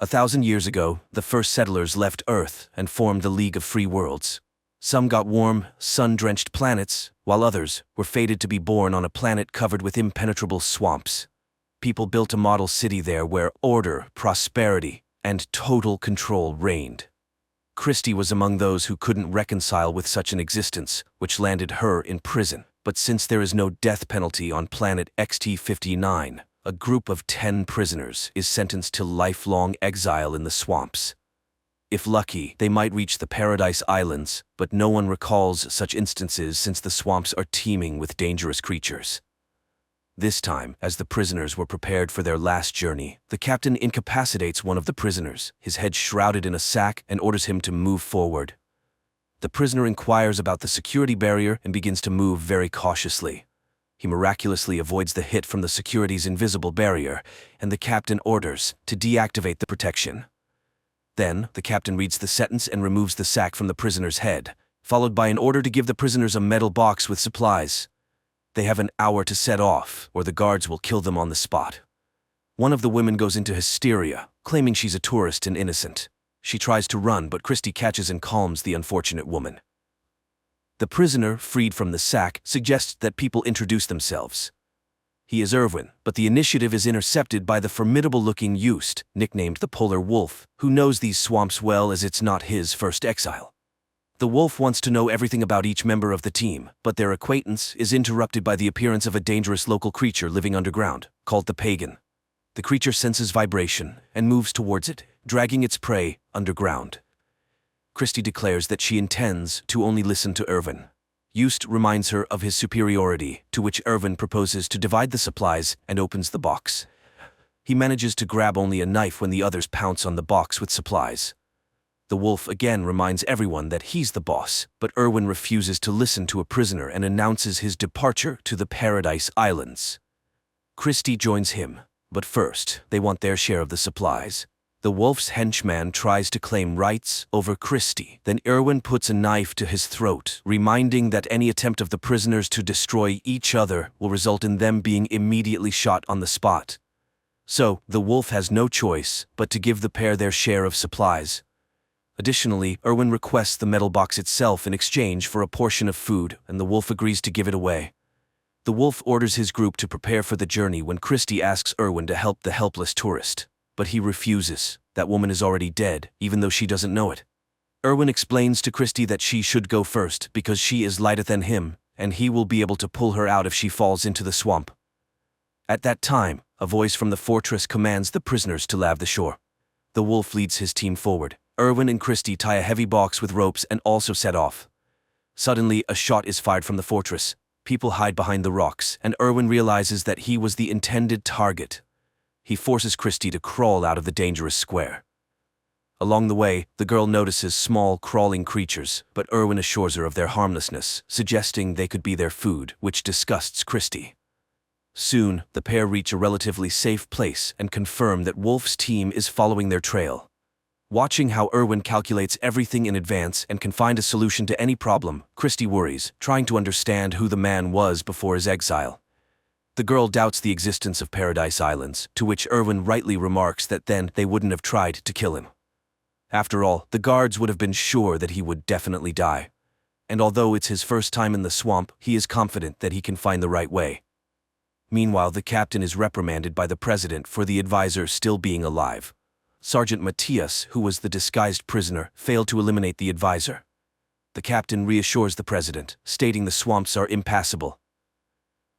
1,000 years ago, the first settlers left Earth and formed the League of Free Worlds. Some got warm, sun-drenched planets, while others were fated to be born on a planet covered with impenetrable swamps. People built a model city there where order, prosperity, and total control reigned. Christie was among those who couldn't reconcile with such an existence, which landed her in prison. But since there is no death penalty on planet XT-59, a group of 10 prisoners is sentenced to lifelong exile in the swamps. If lucky, they might reach the Paradise Islands, but no one recalls such instances since the swamps are teeming with dangerous creatures. This time, as the prisoners were prepared for their last journey, the captain incapacitates one of the prisoners, his head shrouded in a sack, and orders him to move forward. The prisoner inquires about the security barrier and begins to move very cautiously. He miraculously avoids the hit from the security's invisible barrier, and the captain orders to deactivate the protection. Then, the captain reads the sentence and removes the sack from the prisoner's head, followed by an order to give the prisoners a metal box with supplies. They have an hour to set off, or the guards will kill them on the spot. One of the women goes into hysteria, claiming she's a tourist and innocent. She tries to run, but Christie catches and calms the unfortunate woman. The prisoner, freed from the sack, suggests that people introduce themselves. He is Irwin, but the initiative is intercepted by the formidable-looking Yost, nicknamed the Polar Wolf, who knows these swamps well as it's not his first exile. The wolf wants to know everything about each member of the team, but their acquaintance is interrupted by the appearance of a dangerous local creature living underground, called the Pagan. The creature senses vibration and moves towards it, dragging its prey underground. Christie declares that she intends to only listen to Irwin. Yost reminds her of his superiority, to which Irwin proposes to divide the supplies and opens the box. He manages to grab only a knife when the others pounce on the box with supplies. The wolf again reminds everyone that he's the boss, but Irwin refuses to listen to a prisoner and announces his departure to the Paradise Islands. Christie joins him, but first, they want their share of the supplies. The wolf's henchman tries to claim rights over Christie. Then Irwin puts a knife to his throat, reminding that any attempt of the prisoners to destroy each other will result in them being immediately shot on the spot. So, the wolf has no choice but to give the pair their share of supplies. Additionally, Irwin requests the metal box itself in exchange for a portion of food, and the wolf agrees to give it away. The wolf orders his group to prepare for the journey when Christie asks Irwin to help the helpless tourist. But he refuses. That woman is already dead, even though she doesn't know it. Irwin explains to Christie that she should go first because she is lighter than him, and he will be able to pull her out if she falls into the swamp. At that time, a voice from the fortress commands the prisoners to lave the shore. The wolf leads his team forward. Irwin and Christie tie a heavy box with ropes and also set off. Suddenly, a shot is fired from the fortress. People hide behind the rocks, and Irwin realizes that he was the intended target. He forces Christie to crawl out of the dangerous square. Along the way, the girl notices small, crawling creatures, but Irwin assures her of their harmlessness, suggesting they could be their food, which disgusts Christie. Soon, the pair reach a relatively safe place and confirm that Wolf's team is following their trail. Watching how Irwin calculates everything in advance and can find a solution to any problem, Christie worries, trying to understand who the man was before his exile. The girl doubts the existence of Paradise Islands, to which Irwin rightly remarks that then they wouldn't have tried to kill him. After all, the guards would have been sure that he would definitely die. And although it's his first time in the swamp, he is confident that he can find the right way. Meanwhile, the captain is reprimanded by the president for the advisor still being alive. Sergeant Matthias, who was the disguised prisoner, failed to eliminate the advisor. The captain reassures the president, stating the swamps are impassable.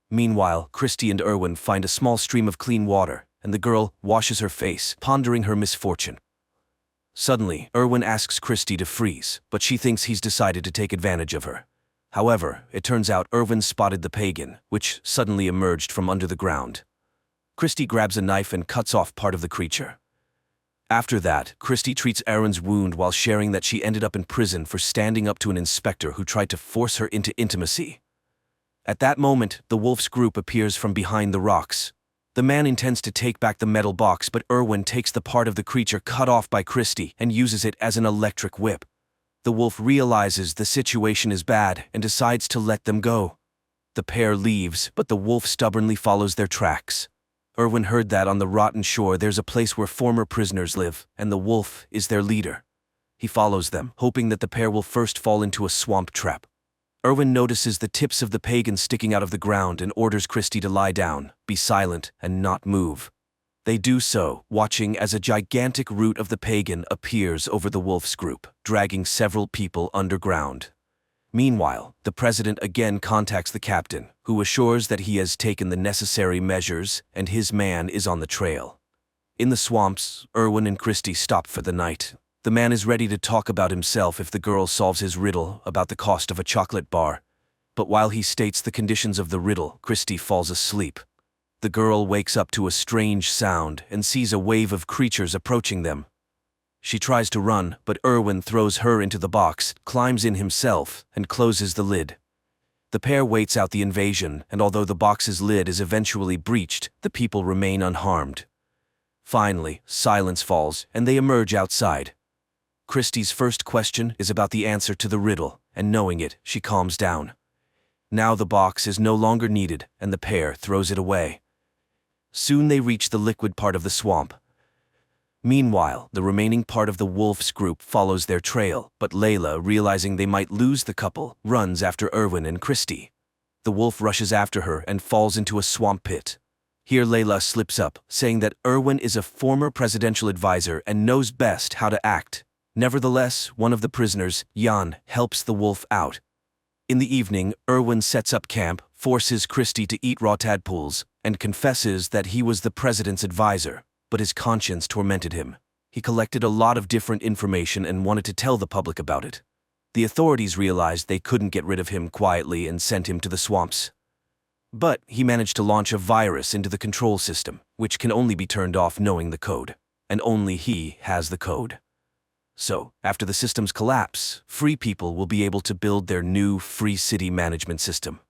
Meanwhile, Christie and Irwin find a small stream of clean water, and the girl washes her face, pondering her misfortune. Suddenly, Irwin asks Christie to freeze, but she thinks he's decided to take advantage of her. However, it turns out Irwin spotted the Pagan, which suddenly emerged from under the ground. Christie grabs a knife and cuts off part of the creature. After that, Christie treats Irwin's wound while sharing that she ended up in prison for standing up to an inspector who tried to force her into intimacy. At that moment, the wolf's group appears from behind the rocks. The man intends to take back the metal box, but Irwin takes the part of the creature cut off by Christie and uses it as an electric whip. The wolf realizes the situation is bad and decides to let them go. The pair leaves, but the wolf stubbornly follows their tracks. Erwin heard that on the rotten shore there's a place where former prisoners live, and the wolf is their leader. He follows them, hoping that the pair will first fall into a swamp trap. Erwin notices the tips of the pagan sticking out of the ground and orders Christie to lie down, be silent, and not move. They do so, watching as a gigantic root of the pagan appears over the wolf's group, dragging several people underground. Meanwhile, the president again contacts the captain, who assures that he has taken the necessary measures and his man is on the trail. In the swamps, Erwin and Christie stop for the night. The man is ready to talk about himself if the girl solves his riddle about the cost of a chocolate bar. But while he states the conditions of the riddle, Christie falls asleep. The girl wakes up to a strange sound and sees a wave of creatures approaching them. She tries to run, but Erwin throws her into the box, climbs in himself, and closes the lid. The pair waits out the invasion, and although the box's lid is eventually breached, the people remain unharmed. Finally, silence falls, and they emerge outside. Christie's first question is about the answer to the riddle, and knowing it, she calms down. Now the box is no longer needed, and the pair throws it away. Soon they reach the liquid part of the swamp. Meanwhile, the remaining part of the wolf's group follows their trail, but Layla, realizing they might lose the couple, runs after Erwin and Christie. The wolf rushes after her and falls into a swamp pit. Here Layla slips up, saying that Erwin is a former presidential advisor and knows best how to act. Nevertheless, one of the prisoners, Jan, helps the wolf out. In the evening, Erwin sets up camp, forces Christie to eat raw tadpoles, and confesses that he was the president's advisor, but his conscience tormented him. He collected a lot of different information and wanted to tell the public about it. The authorities realized they couldn't get rid of him quietly and sent him to the swamps. But he managed to launch a virus into the control system, which can only be turned off knowing the code, and only he has the code. So, after the system's collapse, free people will be able to build their new free city management system.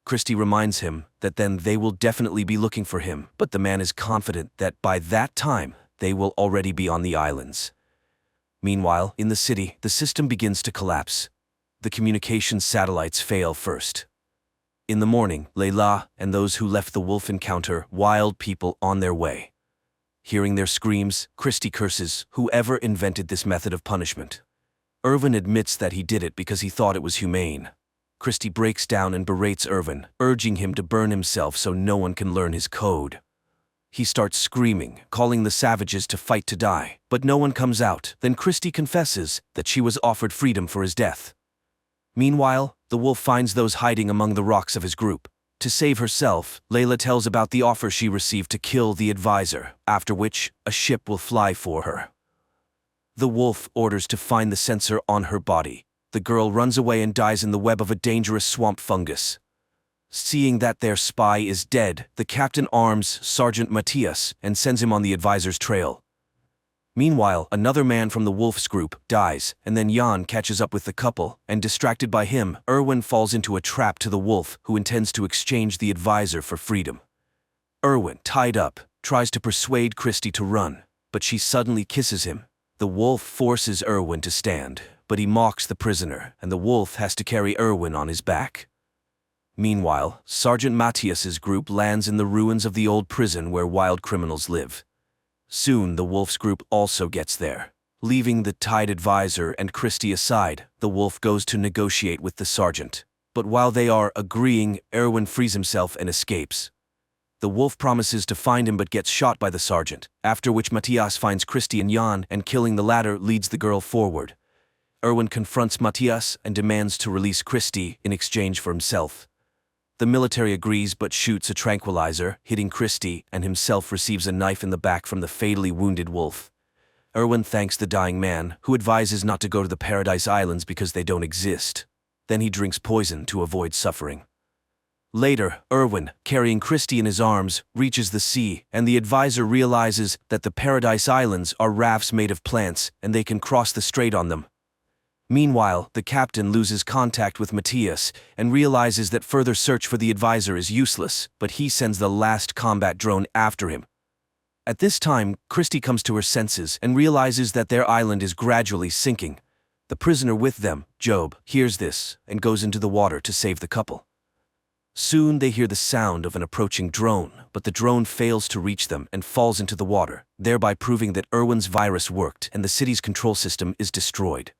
Christie reminds him that then they will definitely be looking for him, but the man is confident that by that time, they will already be on the islands. Meanwhile, in the city, the system begins to collapse. The communications satellites fail first. In the morning, Layla and those who left the wolf encounter wild people on their way. Hearing their screams, Christie curses whoever invented this method of punishment. Erwin admits that he did it because he thought it was humane. Christie breaks down and berates Erwin, urging him to burn himself so no one can learn his code. He starts screaming, calling the savages to fight to die, but no one comes out. Then Christie confesses that she was offered freedom for his death. Meanwhile, the wolf finds those hiding among the rocks of his group. To save herself, Layla tells about the offer she received to kill the advisor, after which a ship will fly for her. The wolf orders to find the sensor on her body. The girl runs away and dies in the web of a dangerous swamp fungus. Seeing that their spy is dead, the captain arms Sergeant Matthias and sends him on the advisor's trail. Meanwhile, another man from the wolf's group dies, and then Jan catches up with the couple, and distracted by him, Erwin falls into a trap to the wolf, who intends to exchange the advisor for freedom. Erwin, tied up, tries to persuade Christie to run, but she suddenly kisses him. The wolf forces Erwin to stand, but he mocks the prisoner, and the wolf has to carry Erwin on his back. Meanwhile, Sergeant Matthias's group lands in the ruins of the old prison where wild criminals live. Soon the wolf's group also gets there. Leaving the tied advisor and Christie aside, the wolf goes to negotiate with the sergeant. But while they are agreeing, Erwin frees himself and escapes. The wolf promises to find him but gets shot by the sergeant, after which Matthias finds Christie and Jan, and killing the latter leads the girl forward. Erwin confronts Matthias and demands to release Christie in exchange for himself. The military agrees but shoots a tranquilizer, hitting Christie, and himself receives a knife in the back from the fatally wounded wolf. Erwin thanks the dying man, who advises not to go to the Paradise Islands because they don't exist. Then he drinks poison to avoid suffering. Later, Erwin, carrying Christie in his arms, reaches the sea, and the advisor realizes that the Paradise Islands are rafts made of plants, and they can cross the strait on them. Meanwhile, the captain loses contact with Matthias and realizes that further search for the advisor is useless, but he sends the last combat drone after him. At this time, Christie comes to her senses and realizes that their island is gradually sinking. The prisoner with them, Job, hears this and goes into the water to save the couple. Soon they hear the sound of an approaching drone, but the drone fails to reach them and falls into the water, thereby proving that Irwin's virus worked and the city's control system is destroyed.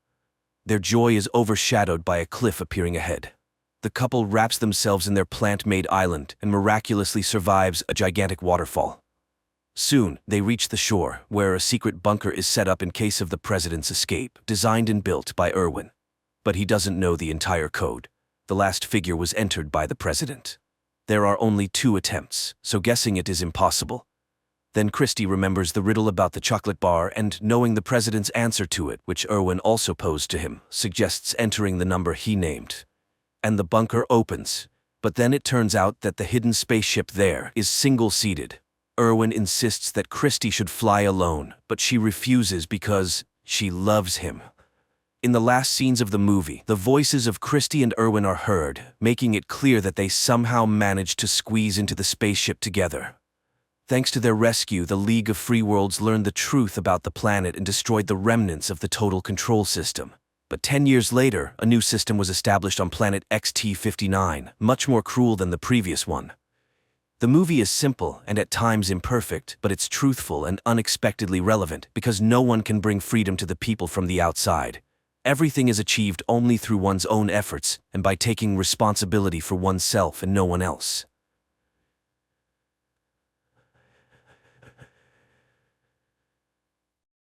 Their joy is overshadowed by a cliff appearing ahead. The couple wraps themselves in their plant-made island and miraculously survives a gigantic waterfall. Soon, they reach the shore, where a secret bunker is set up in case of the president's escape, designed and built by Irwin. But he doesn't know the entire code. The last figure was entered by the president. There are only 2 attempts, so guessing it is impossible. Then Christie remembers the riddle about the chocolate bar and, knowing the president's answer to it, which Irwin also posed to him, suggests entering the number he named. And the bunker opens, but then it turns out that the hidden spaceship there is single-seated. Irwin insists that Christie should fly alone, but she refuses because she loves him. In the last scenes of the movie, the voices of Christie and Irwin are heard, making it clear that they somehow managed to squeeze into the spaceship together. Thanks to their rescue, the League of Free Worlds learned the truth about the planet and destroyed the remnants of the Total Control System. But 10 years later, a new system was established on planet XT-59, much more cruel than the previous one. The movie is simple and at times imperfect, but it's truthful and unexpectedly relevant because no one can bring freedom to the people from the outside. Everything is achieved only through one's own efforts and by taking responsibility for oneself and no one else.